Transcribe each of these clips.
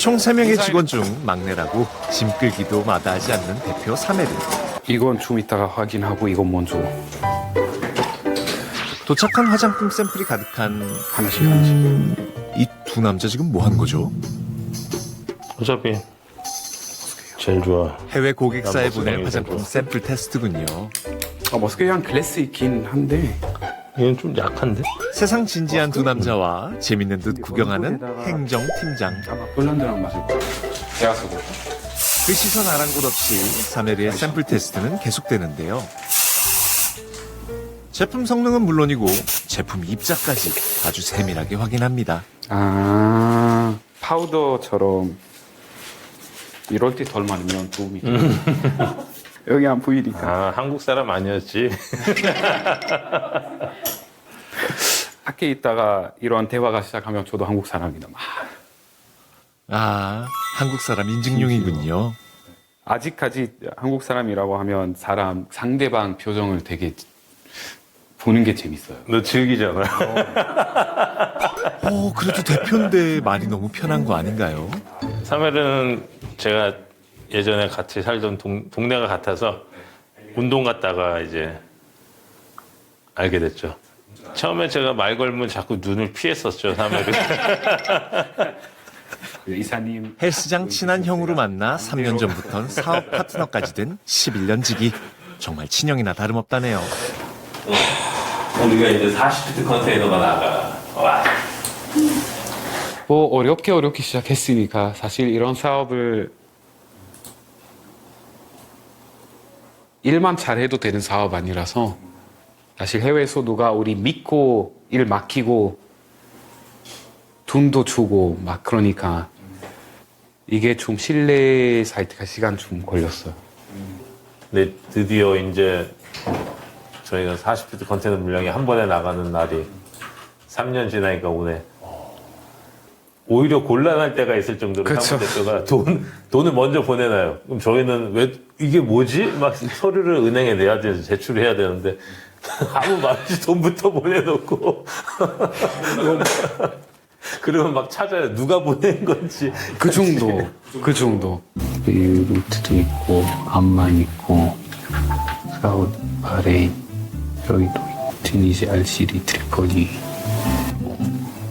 총 3명의 직원 중 막내라고 짐 끌기도 마다하지 않는 대표 사메르. 이건 좀 이따가 확인하고 이건 먼저 도착한 화장품 샘플이 가득한 하나씩 하나씩. 이 두 남자 지금 뭐 하는 거죠? 어차피 제일 좋아. 해외 고객사에 난 보낼 머스탱이 화장품 되고. 샘플 테스트군요. 머스크향 클래스 있긴 한데 이건 좀 약한데? 세상 진지한 두 남자와 재밌는 듯 구경하는 행정팀장. 아마 폴란드랑 맞을 거야. 제가 쓰고. 그 시선 아랑곳 없이 사메르의 샘플 테스트는 계속되는데요. 제품 성능은 물론이고 제품 입자까지 아주 세밀하게 확인합니다. 아 파우더처럼 이럴 때 덜 많으면 도움이 돼. 여기 안 보이니까. 아, 한국 사람 아니었지. 밖에 있다가 이런 대화가 시작하면 저도 한국 사람이다. 막. 아, 한국 사람 인증용이군요. 아직까지 한국 사람이라고 하면 상대방 표정을 되게 보는 게 재밌어요. 너 즐기잖아. 그래도 대표인데 말이 너무 편한 거 아닌가요? 사멜은 제가 예전에 같이 살던 동네가 같아서 운동 갔다가 이제 알게 됐죠. 처음에 제가 말 걸면 자꾸 눈을 피했었죠, 사멜이. 이사님 헬스장 친한 형으로 만나 3년 전부턴 사업 파트너까지 된 11년 지기. 정말 친형이나 다름없다네요. 우리가 이제 40피트 컨테이너가 나가. 와. 뭐 어렵게 시작했으니까 사실 이런 사업을 일만 잘해도 되는 사업 아니라서 사실 해외에서 누가 우리 믿고 일 맡기고 돈도 주고 막 그러니까 이게 좀 신뢰 사이트가 시간 좀 걸렸어요. 근데 드디어 이제 저희가 40피트 컨테이너 물량이 한 번에 나가는 날이 3년 지나니까 오네. 오히려 곤란할 때가 있을 정도로 그쵸. 사무대표가 돈을 먼저 보내놔요. 그럼 저희는 왜 이게 뭐지? 막 서류를 은행에 내야 되는데 제출해야 되는데 아무 말 없이 돈부터 보내놓고 그러면 막 찾아요. 누가 보낸 건지. 그 정도. 베이루트도 있고 암만 있고 사우디, 바레인, 여기도 있고 튀니지, 알시리, 트리폴리.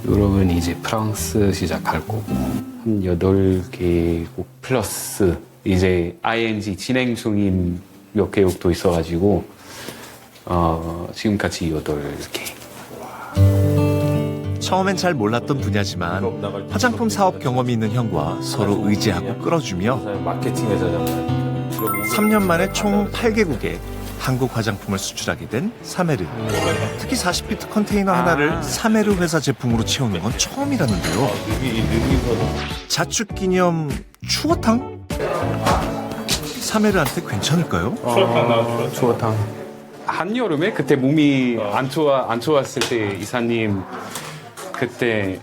유럽은 이제 프랑스 시작할 거고 한 8개국 플러스 이제 ING 진행 중인 몇 개국도 있어가지고 지금까지 8개. 처음엔 잘 몰랐던 분야지만 화장품 사업 경험이 있는 형과 서로 의지하고 끌어주며 마케팅 회사잖아요. 3년 만에 총 8개국에 한국 화장품을 수출하게 된 사메르. 특히 40피트 컨테이너 하나를 사메르 회사 제품으로 채우는 건 처음이라는데요. 자축기념 추어탕? 사메르한테 괜찮을까요? 추어탕. 한여름에 그때 몸이 안 좋았을 때 이사님 그때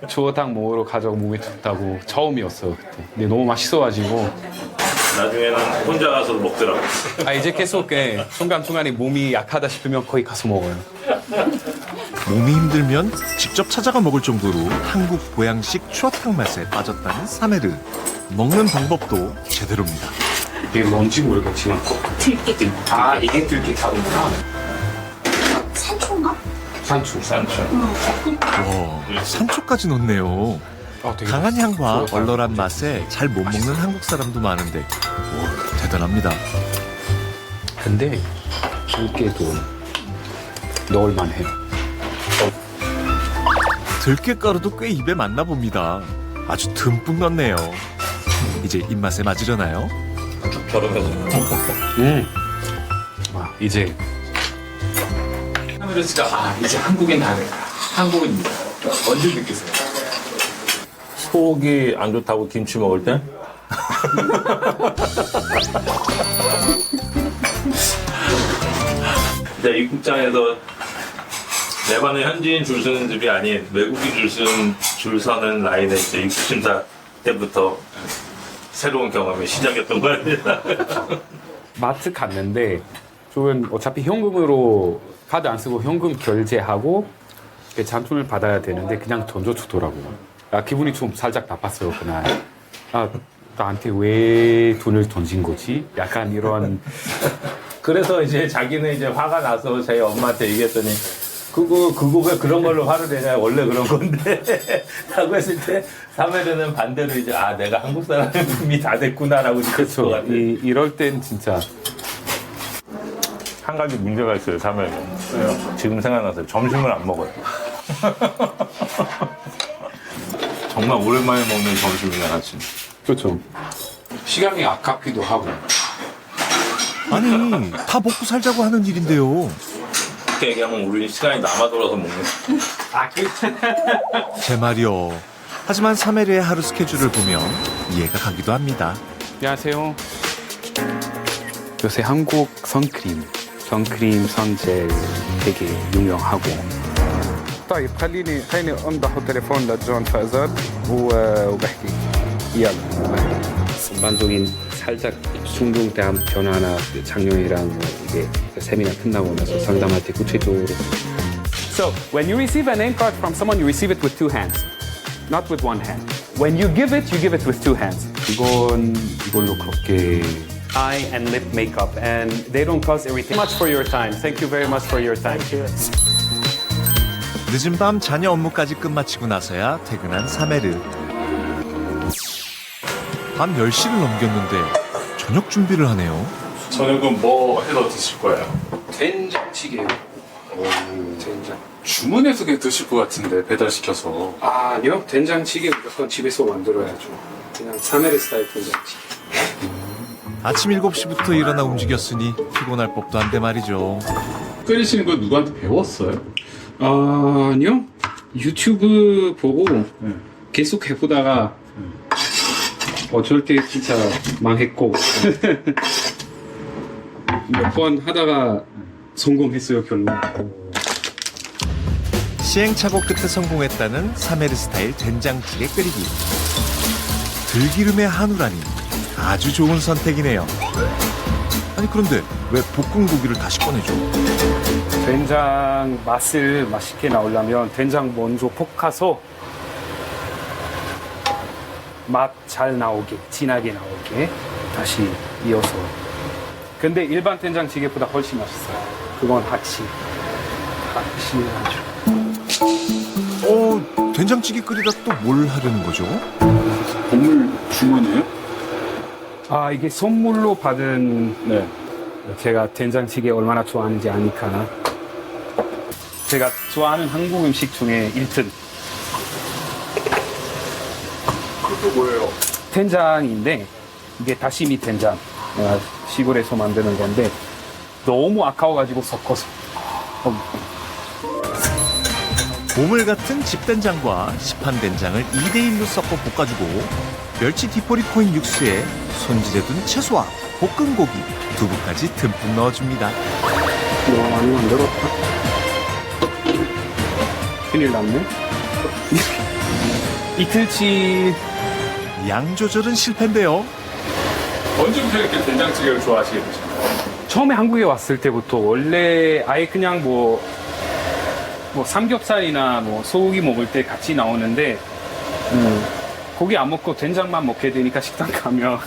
추어탕 먹으러 가자고 몸이 좋다고 처음이었어요 그때. 근데 너무 맛있어가지고 나중에는 혼자 가서 먹더라고. 이제 계속 순간순간에 몸이 약하다 싶으면 거기 가서 먹어요. 몸이 힘들면 직접 찾아가 먹을 정도로 한국 보양식 추어탕 맛에 빠졌다는 사메르. 먹는 방법도 제대로입니다. 이게 뭔지 모르겠지만 들깨. 이게 들깨 가루구나. 산초인가? 산초. 와, 산초까지 넣네요. 되게 강한 향과 맛있어. 얼얼한 맛에 잘 못 먹는 한국 사람도 많은데 대단합니다. 근데 들깨도 넣을만 해요. 들깨가루도 꽤 입에 맞나 봅니다. 아주 듬뿍 넣네요. 이제 입맛에 맞으려나요? 이제 카메라스가 이제 한국인 다 돼. 한국인입니다. 언제 느끼세요? 속이 안 좋다고 김치 먹을 때? 이제 입국장에서 내관의 현지인 줄 서는 집이 아닌 외국인 줄 서는 라인에 이제 입국 심사 때부터 새로운 경험이 시작했던 거 아니야? 마트 갔는데 저는 어차피 현금으로 카드 안 쓰고 현금 결제하고 잔돈을 받아야 되는데 그냥 던져주더라고요. 기분이 좀 살짝 나빴어요 그날. 나한테 왜 돈을 던진 거지? 약간 이런. 그래서 이제 자기는 이제 화가 나서 저희 엄마한테 얘기했더니 그거 왜 그런 걸로 화를 내냐 원래 그런 건데 라고 했을 때 사메르는 반대로 이제 내가 한국 사람이 다 됐구나라고 느꼈을 것 같아요. 이럴 땐 진짜 한 가지 문제가 있어요, 사메르는. 지금 생각나서 점심을 안 먹어요. 정말 오랜만에 먹는 점심이야, 아침. 그렇죠. 시간이 아깝기도 하고. 아니, 다 먹고 살자고 하는 일인데요. 그렇게 얘기하면 우리 시간이 남아 돌아서 먹는. 제 말이요. 하지만 사메르의 하루 스케줄을 보면 이해가 가기도 합니다. 안녕하세요. 요새 한국 선크림, 선젤 되게 유명하고. طيب خليني امضح التليفون لجون فازات وبحكي يلا 전반적인 살짝 충동대한 변화나 작년이랑 이게 세미나 끝나고 나서 상담할 때 구체적으로. So, when you receive a name card from someone, you receive it with two hands, not with one hand. When you give it with two hands. 이걸로 그렇게 Eye and lip makeup, and they don't cost everything. Much for your time. Thank you very much for your time. 늦은 밤 자녀 업무까지 끝마치고 나서야 퇴근한 사메르. 밤 10시를 넘겼는데 저녁 준비를 하네요. 저녁은 뭐 해서 드실 거예요? 된장찌개요. 된장. 주문해서 그냥 드실 것 같은데 배달시켜서. 아니요, 된장찌개 무조건 집에서 만들어야죠. 그냥 사메르 스타일 된장찌개. 아침 7시부터 일어나 움직였으니 피곤할 법도 한데 말이죠. 끓이시는 거 누구한테 배웠어요? 아니요, 유튜브 보고 계속 해보다가 어쩔 때 진짜 망했고 몇 번 하다가 성공했어요 결론. 시행착오 끝에 성공했다는 사메르 스타일 된장찌개 끓이기. 들기름의 한우라니 아주 좋은 선택이네요. 아니 그런데 왜 볶은 고기를 다시 꺼내죠? 된장 맛을 맛있게 나오려면 된장 먼저 볶아서 맛 잘 나오게, 진하게 나오게 다시 이어서. 근데 일반 된장찌개보다 훨씬 맛있어요. 그건 확실하죠. 된장찌개 끓이다 또 뭘 하려는 거죠? 건물 주문이에요? 이게 선물로 받은 네. 제가 된장찌개 얼마나 좋아하는지 아니까. 제가 좋아하는 한국 음식 중에 1등. 그게 뭐예요? 된장인데 이게 다시미 된장. 내가 시골에서 만드는 건데 너무 아까워가지고 섞어서. 보물 같은 집된장과 시판된장을 2대1로 섞어 볶아주고 멸치 디포리 코인 육수에 손질해둔 채소와 볶은 고기, 두부까지 듬뿍 넣어줍니다. 너무 많이 만들었다. 큰일 났네. 이틀치. 양 조절은 실패인데요. 언제부터 이렇게 된장찌개를 좋아하시게 되셨나요? 처음에 한국에 왔을 때부터 원래 아예 그냥 뭐 삼겹살이나 뭐 소고기 먹을 때 같이 나오는데 고기 안 먹고 된장만 먹게 되니까 식당 가면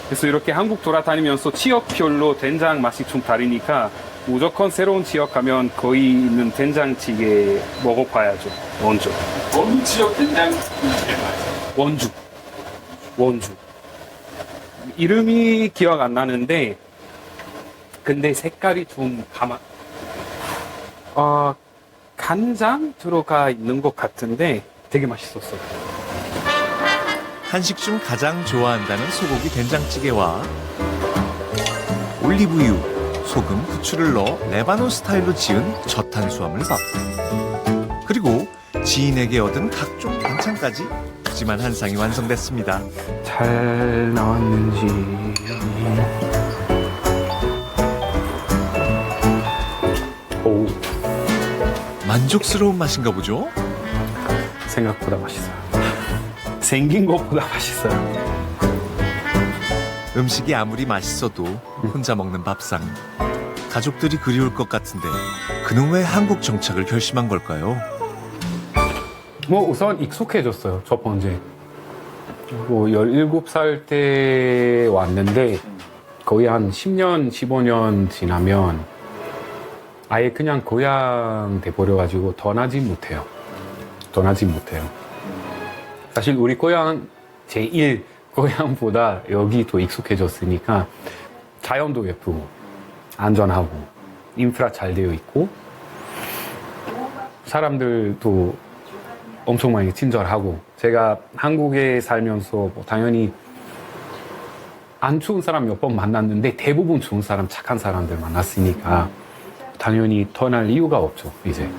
그래서 이렇게 한국 돌아다니면서 지역별로 된장 맛이 좀 다르니까 무조건 새로운 지역 가면 거기 있는 된장찌개 먹어봐야죠. 먼저. 어느 지역 된장찌개 맛이에요? 원주. 이름이 기억 안 나는데 근데 색깔이 좀 간장 들어가 있는 것 같은데 되게 맛있었어요. 한식 중 가장 좋아한다는 소고기 된장찌개와 올리브유, 소금, 후추를 넣어 레바논 스타일로 지은 저탄수화물 밥. 그리고 지인에게 얻은 각종 반찬까지 푸짐한 한상이 완성됐습니다. 잘 나왔는지. 오, 만족스러운 맛인가 보죠? 생각보다 맛있어요. 생긴 것보다 맛있어요. 음식이 아무리 맛있어도 혼자 먹는 밥상. 가족들이 그리울 것 같은데 그는 왜 한국 정착을 결심한 걸까요? 뭐 우선 익숙해졌어요. 첫 번째. 뭐 17살 때 왔는데 거의 한 10년, 15년 지나면 아예 그냥 고향 돼버려가지고 떠나지 못해요. 사실 우리 고향 제1 고향보다 여기 더 익숙해졌으니까 자연도 예쁘고 안전하고 인프라 잘 되어 있고 사람들도 엄청 많이 친절하고 제가 한국에 살면서 뭐 당연히 안 좋은 사람 몇 번 만났는데 대부분 좋은 사람, 착한 사람들 만났으니까 당연히 떠날 이유가 없죠, 이제.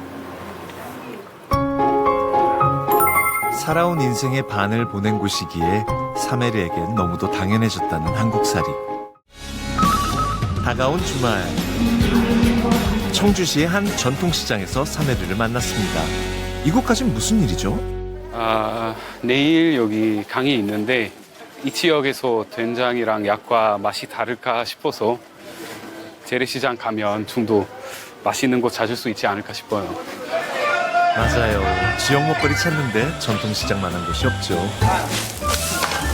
살아온 인생의 반을 보낸 곳이기에 사메르에겐 너무도 당연해졌다는 한국살이. 다가온 주말, 청주시의 한 전통시장에서 사메르를 만났습니다. 이곳까진 무슨 일이죠? 내일 여기 강이 있는데 이 지역에서 된장이랑 약과 맛이 다를까 싶어서 재래시장 가면 좀 더 맛있는 거 찾을 수 있지 않을까 싶어요. 맞아요. 지역 먹거리 찾는데 전통시장만한 곳이 없죠.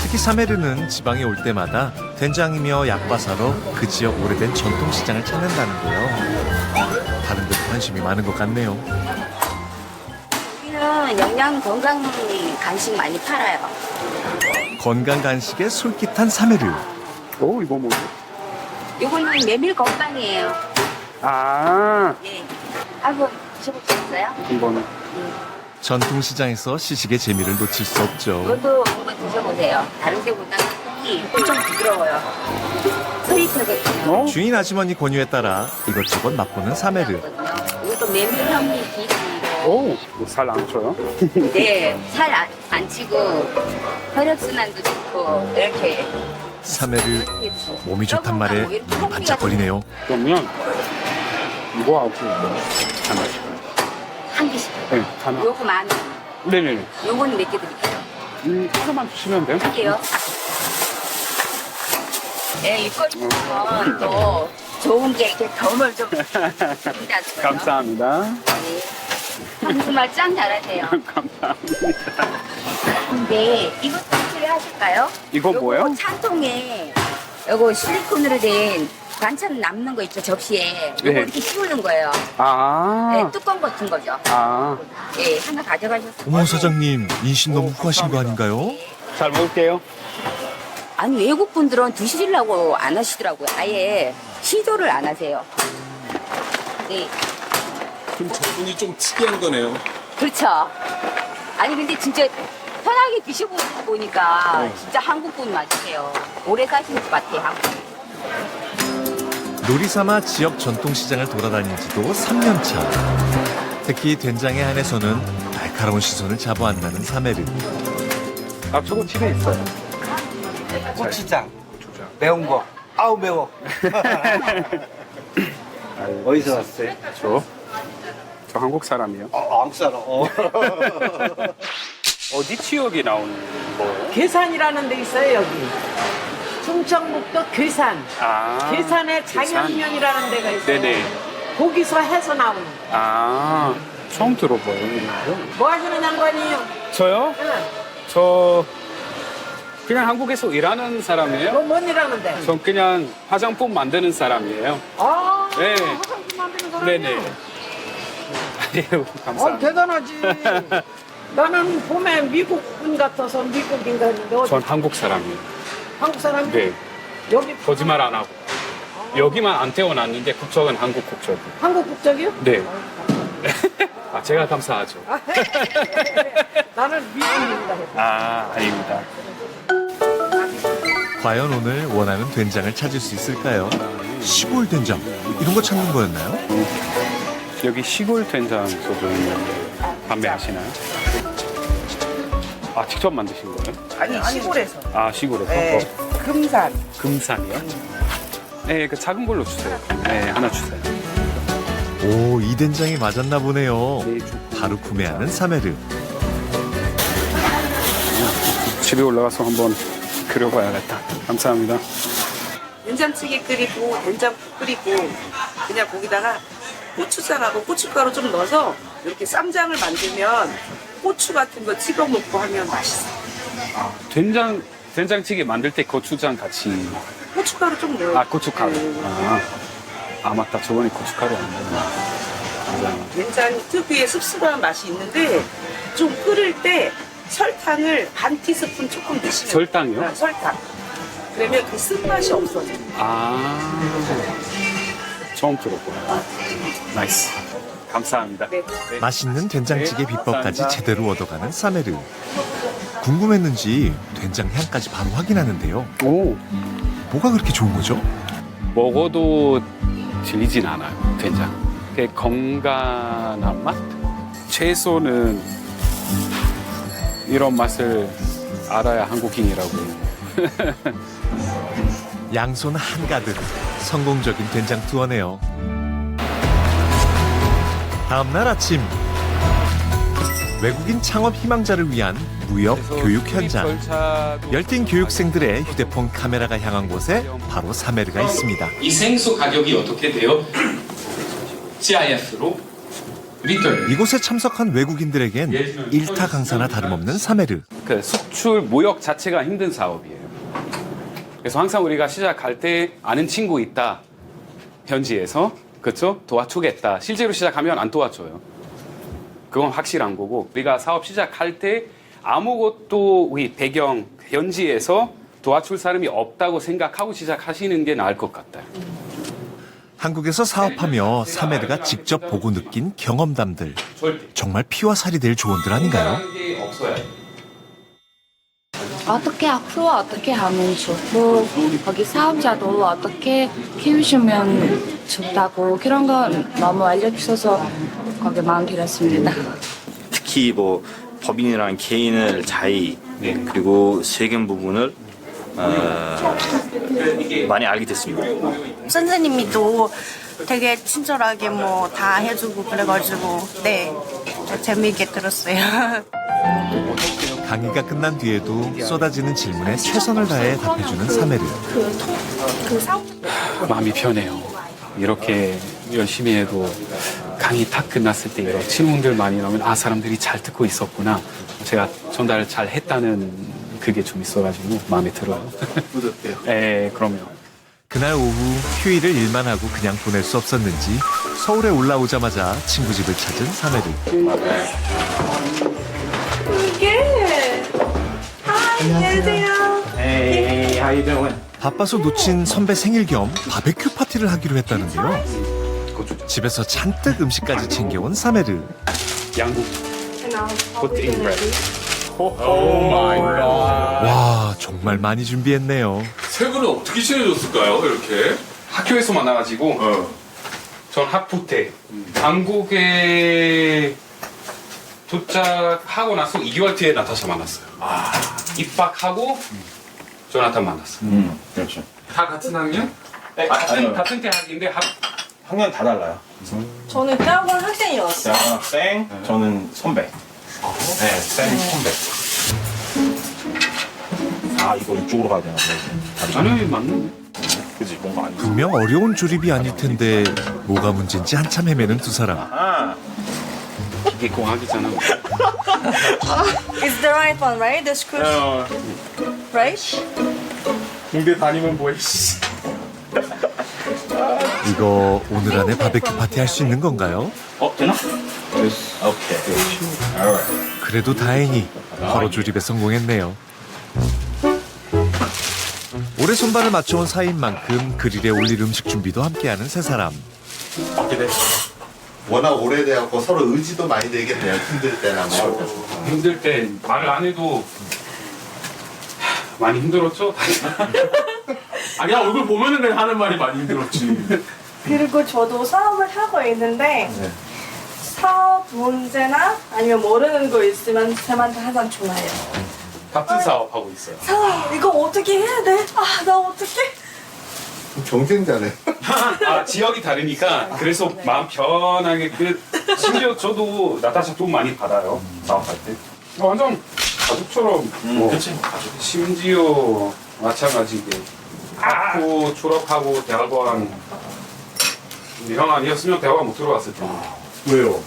특히 사메르는 지방에 올 때마다 된장이며 약과 사러 그 지역 오래된 전통시장을 찾는다는데요. 다른 데도 관심이 많은 것 같네요. 여기는 영양 건강 간식 많이 팔아요. 건강 간식에 솔깃한 사메르. 오, 이거 뭐지? 이거는 메밀 건빵이에요. 네. 한번 드셔보셨어요? 이거는. 전통시장에서 시식의 재미를 놓칠 수 없죠. 이것도 한번 드셔보세요. 다른 데보다 콩이 엄청 부드러워요. 소리처거든요. 주인 아주머니 권유에 따라 이것저것 맛보는 사메르. 이것도 메밀 현미 비리고. 오, 살 안 쪄요? 네, 살 안 찌고 혈액순환도 좋고 이렇게. 사메르 몸이 좋단 말에 눈이 반짝거리네요. 그러면 이거하고 이거 하나씩. 한 개씩. 네, 하나. 요거 만 원. 네네네. 요거는 몇 개 드릴게요? 하나만 주시면 돼요? 할게요. 네, 이걸 주면 또 좋은 게 이렇게 덤을 좀 준다는 거예요. 감사합니다. 네. 한국말 짱 잘하세요. 감사합니다. 근데 이것도 필요하실까요? 이거 뭐예요? 찬통에 요거 실리콘으로 된 반찬 남는 거 있죠, 접시에. 요거 네. 이렇게 씌우는 거예요. 아, 네, 뚜껑 같은 거죠. 아, 예, 하나 가져가셨어요. 어머 사장님 인신 너무 후하신 거 아닌가요? 잘 먹을게요. 아니, 외국 분들은 드시려고 안 하시더라고요. 아예 시도를 안 하세요. 네, 그럼 저분이 좀 특이한 거네요. 그렇죠. 아니, 근데 진짜 편하게 드셔보니까 진짜 한국 분 맞으세요. 오래 사시는 것 같아요, 한국. 놀이 삼아 지역 전통시장을 돌아다닌 지도 3년 차. 특히 된장에 한해서는 날카로운 시선을 자부한다는 사메르. 아, 저거 집에 있어요. 고추장 매운 거 아우 매워. 어디서 왔어요? 저 한국 사람이에요. 한국 사람. 어디 지역에 나오는 거예요? 괴산이라는 데 있어요, 여기. 충청북도 괴산. 아, 괴산에 괴산. 장현면이라는 데가 있어요. 네네. 거기서 해서 나오는. 아, 처음 들어봐요. 뭐 하시는 양반이에요? 저요? 응. 저 그냥 한국에서 일하는 사람이에요. 너뭔 일하는데? 전 그냥 화장품 만드는 사람이에요. 아, 네. 화장품 만드는 사람이야. 네네. 아유, 감사합니다. 대단하지. 나는 봄에 미국분 같아서 미국인가 했는데 어디 전 한국 사람이에요. 한국 사람이? 네. 여기 거짓말 안 하고. 여기만 안 태어났는데 국적은 한국 국적이에요. 한국 국적이요? 네. 아, 제가 감사하죠. 나는 미국인이다 했어. 아, 아닙니다. 과연 오늘 원하는 된장을 찾을 수 있을까요? 시골 된장 이런 거 찾는 거였나요? 여기 시골 된장 소주 판매하시나요? 아, 직접 만드신 거예요? 아니, 시골에서. 아, 시골에서? 네, 금산. 금산이요? 네, 그 작은 걸로 주세요. 네, 하나 주세요. 오, 이 된장이 맞았나 보네요. 네, 좋고. 바로 구매하는 사메르. 집에 올라가서 한번 그려봐야겠다. 감사합니다. 된장찌개 끓이고 된장국 끓이고 그냥 거기다가 고추장하고 고춧가루 좀 넣어서 이렇게 쌈장을 만들면 고추 같은 거 찍어 먹고 하면 맛있어. 된장찌개 만들 때 고추장 같이. 고춧가루 좀 넣어. 아, 고춧가루. 아, 맞다. 저번에 고춧가루 안 넣었나. 맞아. 된장 특유의 씁쓸한 맛이 있는데 좀 끓일 때 설탕을 반 티스푼 조금 드시면 설탕이요? 돼요. 설탕. 그러면 그 쓴맛이 없어져. 처음 들었구나. 나이스. 감사합니다. 네. 맛있는 된장찌개 비법까지 제대로 얻어가는 사메르. 궁금했는지 된장 향까지 바로 확인하는데요. 오, 뭐가 그렇게 좋은 거죠? 먹어도 질리진 않아요. 된장. 되게 건강한 맛? 채소는 이런 맛을 알아야 한국인이라고. 양손 한가득 성공적인 된장 투어네요. 다음 날 아침 외국인 창업 희망자를 위한 무역 교육 현장. 열띤 교육생들의 휴대폰 카메라가 향한 곳에 바로 사메르가 있습니다. 이 생수 가격이 어떻게 돼요? CIF로 리턴. 이곳에 참석한 외국인들에겐 일타 강사나 다름없는 사메르. 그 수출 무역 자체가 힘든 사업이에요. 그래서 항상 우리가 시작할 때 아는 친구 있다. 현지에서. 그렇죠? 도와주겠다. 실제로 시작하면 안 도와줘요. 그건 확실한 거고 우리가 사업 시작할 때 아무것도 우리 배경 현지에서 도와줄 사람이 없다고 생각하고 시작하시는 게 나을 것 같아요. 한국에서 사업하며 사메르가 직접 보고 느낀 경험담들. 정말 피와 살이 될 조언들 아닌가요? 어떻게 앞으로 어떻게 하면 좋고 거기 사업자도 어떻게 키우시면 좋다고 그런 거 너무 알려주셔서 거기 마음 들었습니다. 특히 뭐 법인이랑 개인을 자의 그리고 세금 부분을 많이 알게 됐습니다. 선생님이 또 되게 친절하게 뭐 다 해주고 그래가지고 네 재미있게 들었어요. 강의가 끝난 뒤에도 쏟아지는 질문에 최선을 다해 답해주는 사메르. 마음이 편해요. 이렇게 열심히 해도 강의 다 끝났을 때 이런 질문들 많이 나오면 아 사람들이 잘 듣고 있었구나. 제가 전달을 잘 했다는 그게 좀 있어가지고 마음에 들어요. 뿌듯해요. 네, 그럼요. 그날 오후 휴일을 일만 하고 그냥 보낼 수 없었는지 서울에 올라오자마자 친구 집을 찾은 사메르. 안녕하세요. Hey, how you doing? 바빠서 놓친 선배 생일 겸 바베큐 파티를 하기로 했다는데요. 집에서 잔뜩 음식까지 챙겨온 사메르. 양국. 오 마이 갓. 와, 정말 많이 준비했네요. 세 분은 어떻게 친해졌을까요? 이렇게? 학교에서 만나가지고 전 학부 때 한국에 도착하고 나서 2개월 뒤에 나타샤 만났어요. 입학하고 조나탄 만났어요. 그렇죠. 다 같은 학년? 네, 같은 대학인데 학년 다 달라요. 저는 대학원 학생이었어요. 대학원 학생, 저는 선배. 네, 쌤 선배. 아, 이거 이쪽으로 가야 되나? 아니 맞는. 그지, 뭔가 아니지. 분명 어려운 조립이 아닐 텐데 뭐가 문제인지 한참 헤매는 두 사람. 이게 공학이잖아. It's the right one, right? The screw, right? 군대 다니면 뭐해? 이거 오늘 안에 바베큐 파티 할 수 있는 건가요? 되나? 오케이. 그래도 다행히 바로 조립에 성공했네요. 오래 손발을 맞춰온 사이인 만큼 그릴에 올릴 음식 준비도 함께하는 세 사람. 워낙 오래돼갖고 서로 의지도 많이 되겠네요. 힘들 때나 뭐. 힘들 때 말을 안 해도 많이 힘들었죠? 아니, 그냥 얼굴 보면은 그냥 하는 말이 많이 힘들었지. 그리고 저도 사업을 하고 있는데 사업 문제나 아니면 모르는 거 있으면 쌤한테 항상 전화해요. 같은 사업하고 있어요. 사업 이거 어떻게 해야 돼? 아, 나 어떻게? 경쟁자네. 지역이 다르니까 그래서 마음 편하게 심지어 저도 나타샤 돈 많이 받아요. 사업할 때. 완전 가족처럼 그치, 가족. 심지어 마찬가지게 학교 졸업하고 대학원 우리 형 아니었으면 대학원 못 들어갔을 텐데. 왜요?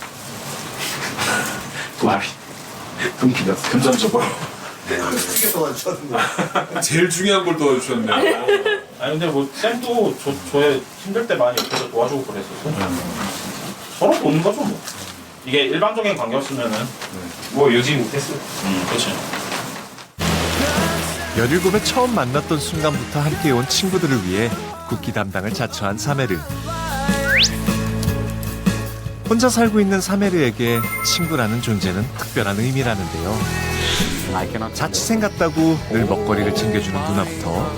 금전적으로. 크게 도와주셨네. 제일 중요한 걸 도와주셨네. 아니 근데 뭐 쌤도 저의 힘들 때 많이 옆에서 도와주고 그랬었어. 서로 도는 거죠 뭐. 이게 일반적인 관계였으면은 뭐 유지 못했어. 그렇지. 17에 처음 만났던 순간부터 함께 온 친구들을 위해 국기 담당을 자처한 사메르. 혼자 살고 있는 사메르에게 친구라는 존재는 특별한 의미라는데요. 자취생 같다고 늘 먹거리를 챙겨주는 누나부터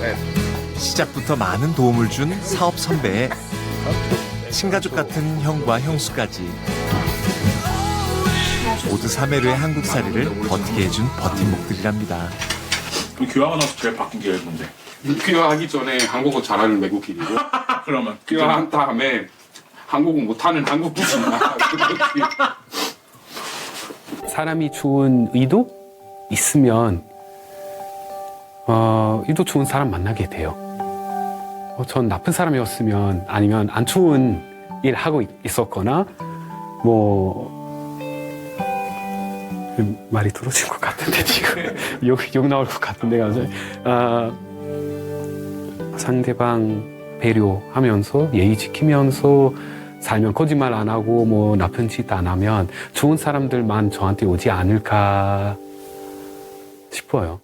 시작부터 많은 도움을 준 사업 선배에 친가족 같은 형과 형수까지 모두 사메르의 한국살이를 버티게 해준 버팀목들이랍니다. 귀화가 나서 제일 바뀐 게 뭔데? 귀화하기 전에 한국어 잘하는 외국인이고 그러면 귀화한 다음에 한국어 못하는 한국인이나 사람이 좋은 의도 있으면 의도 좋은 사람 만나게 돼요. 전 나쁜 사람이었으면 아니면 안 좋은 일 하고 있었거나 뭐 말이 들어진 것 같은데 지금 욕 나올 것 같은데 상대방 배려하면서 예의 지키면서 살면 거짓말 안 하고 뭐 나쁜 짓 안 하면 좋은 사람들만 저한테 오지 않을까 싶어요.